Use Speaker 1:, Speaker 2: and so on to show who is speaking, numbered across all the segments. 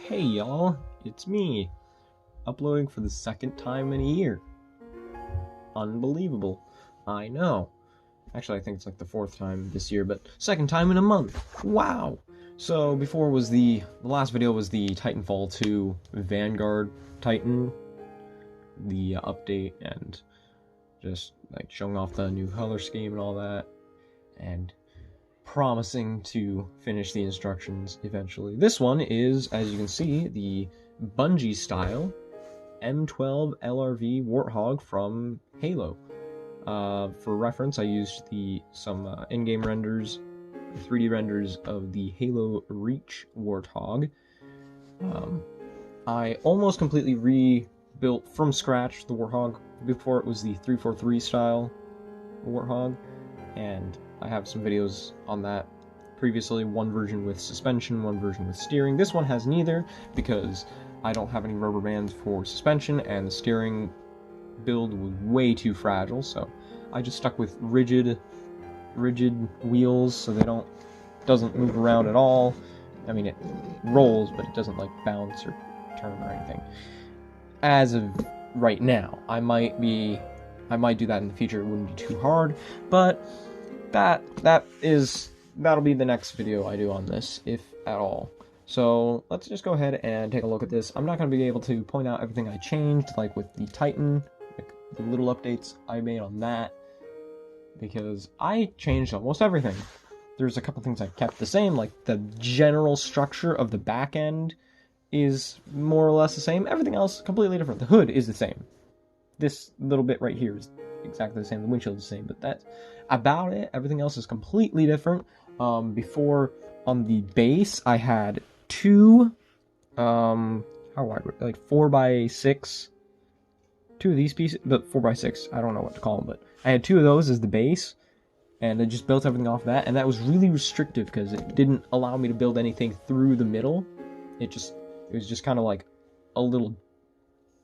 Speaker 1: Hey y'all, it's me, uploading for the second time in a year. Unbelievable. I know. Actually, I think it's like the fourth time this year, but second time in a month. Wow! So, before was the last video was the Titanfall 2 Vanguard Titan, the update, and just like showing off the new color scheme and all that, and promising to finish the instructions eventually. This one is, as you can see, the Bungie style M12 LRV Warthog from Halo. For reference, I used some in-game renders, 3D renders of the Halo Reach Warthog. I almost completely rebuilt from scratch the Warthog. Before it was the 343 style Warthog, and I have some videos on that previously, one version with suspension, one version with steering. This one has neither, because I don't have any rubber bands for suspension, and the steering build was way too fragile, so I just stuck with rigid wheels so they doesn't move around at all. I mean, it rolls, but it doesn't like bounce or turn or anything. As of right now, I might do that in the future. It wouldn't be too hard, but that'll be the next video I do on this, if at all. So let's just go ahead and take a look at this. I'm not going to be able to point out everything I changed, like with the Titan, like the little updates I made on that, because I changed almost everything. There's a couple things I kept the same, like the general structure of the back end is more or less the same. Everything else completely different. The hood is the same. This little bit right here is exactly the same. The windshield is the same, but that's about it. Everything else is completely different. Before, on the base, I had two, how wide were they? Like 4x6. Two of these pieces, but 4x6. I don't know what to call them, but I had two of those as the base, and I just built everything off that, and that was really restrictive because it didn't allow me to build anything through the middle. It was just kind of like a little,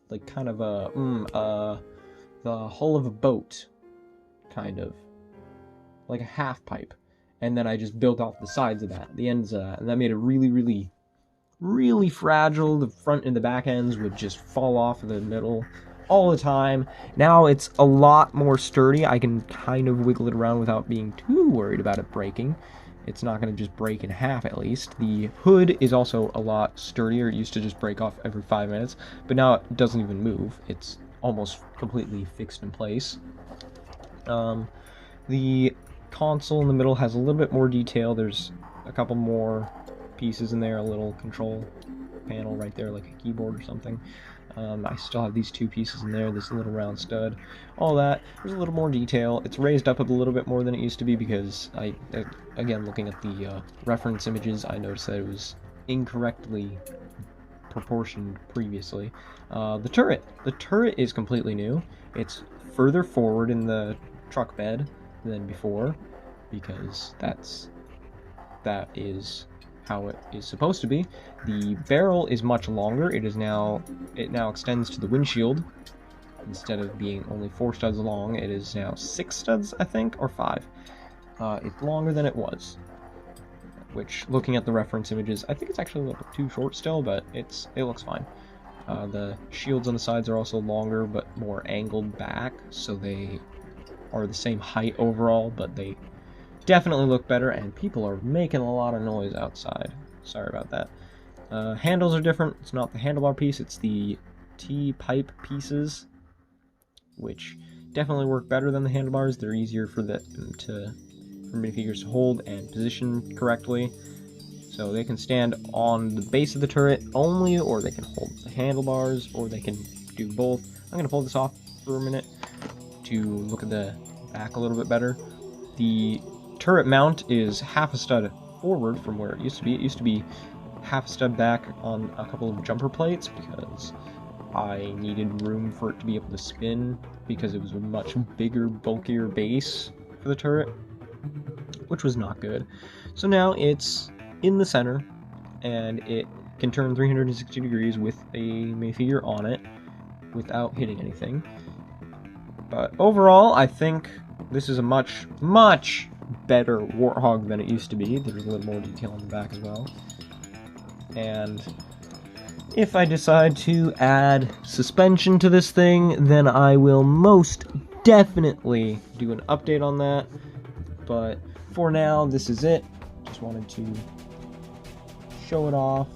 Speaker 1: like kind of the hull of a boat, kind of like a half pipe, and then I just built off the sides of that, the ends of that, and that made it really fragile. The front and the back ends would just fall off of the middle all the time. Now it's a lot more sturdy. I can kind of wiggle it around without being too worried about it breaking. It's not going to just break in half, at least. The hood is also a lot sturdier. It used to just break off every 5 minutes, but now it doesn't even move. It's almost completely fixed in place. The console in the middle has a little bit more detail. There's a couple more pieces in there, a little control panel right there, like a keyboard or something. I still have these two pieces in there, this little round stud, all that. There's a little more detail. It's raised up a little bit more than it used to be because again, looking at the reference images, I noticed that it was incorrectly proportioned previously. The turret is completely new. It's further forward in the truck bed than before, because that is how it is supposed to be. The barrel is much longer. It now extends to the windshield. Instead of being only 4 studs long, it is now 6 studs, I think, or 5. It's longer than it was, which, looking at the reference images, I think it's actually a little bit too short still, but it looks fine. The shields on the sides are also longer, but more angled back, so they are the same height overall, but they definitely look better, and people are making a lot of noise outside. Sorry about that. Handles are different. It's not the handlebar piece, it's the T-pipe pieces, which definitely work better than the handlebars. They're easier for minifigures to hold and position correctly. So they can stand on the base of the turret only, or they can hold the handlebars, or they can do both. I'm going to pull this off for a minute to look at the back a little bit better. The turret mount is half a stud forward from where it used to be. It used to be half a stud back on a couple of jumper plates because I needed room for it to be able to spin, because it was a much bigger, bulkier base for the turret, which was not good. So now it's in the center, and it can turn 360 degrees with a minifigure on it without hitting anything. But overall, I think this is a much better Warthog than it used to be. There's a little more detail on the back as well. And If I decide to add suspension to this thing, then I will most definitely do an update on that. But for now, this is it. Just wanted to show it off.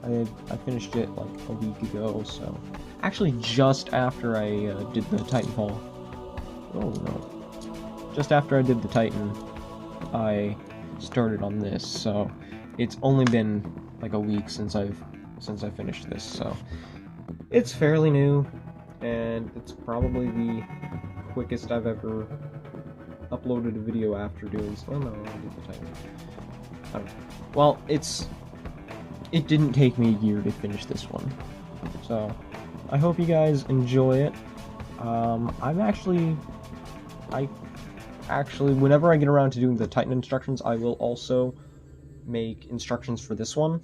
Speaker 1: I finished it like a week ago, so actually just after I did the Titanfall. Oh no. Just after I did the Titan, I started on this, so it's only been like a week since I finished this, so it's fairly new, and it's probably the quickest I've ever uploaded a video after doing. Oh no, I did the Titan. I don't know. Well, it didn't take me a year to finish this one, so I hope you guys enjoy it. I actually, whenever I get around to doing the Titan instructions, I will also make instructions for this one.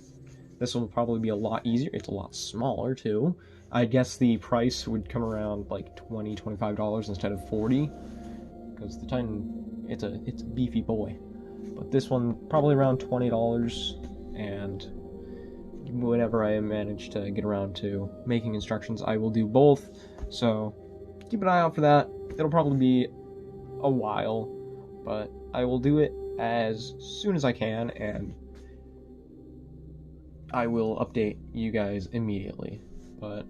Speaker 1: This one will probably be a lot easier. It's a lot smaller too. I guess the price would come around like $20–25 instead of $40, because the Titan, it's a beefy boy. But this one probably around $20, and whenever I manage to get around to making instructions, I will do both. So keep an eye out for that. It'll probably be a while, but I will do it as soon as I can, and I will update you guys immediately. But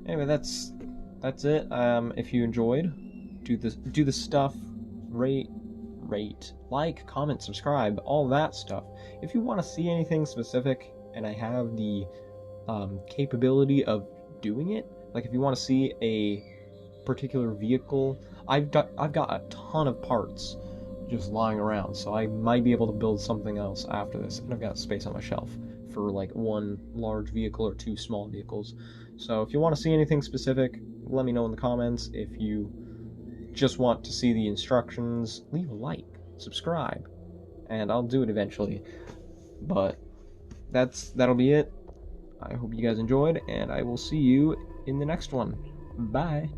Speaker 1: anyway, that's it. If you enjoyed, do the stuff, rate, like, comment, subscribe, all that stuff. If you want to see anything specific, and I have the capability of doing it, like if you want to see a particular vehicle, I've got a ton of parts just lying around, so I might be able to build something else after this, and I've got space on my shelf for like one large vehicle or two small vehicles. So if you want to see anything specific, let me know in the comments. If you just want to see the instructions, leave a like, subscribe, and I'll do it eventually. But that'll be it. I hope you guys enjoyed, and I will see you in the next one. Bye.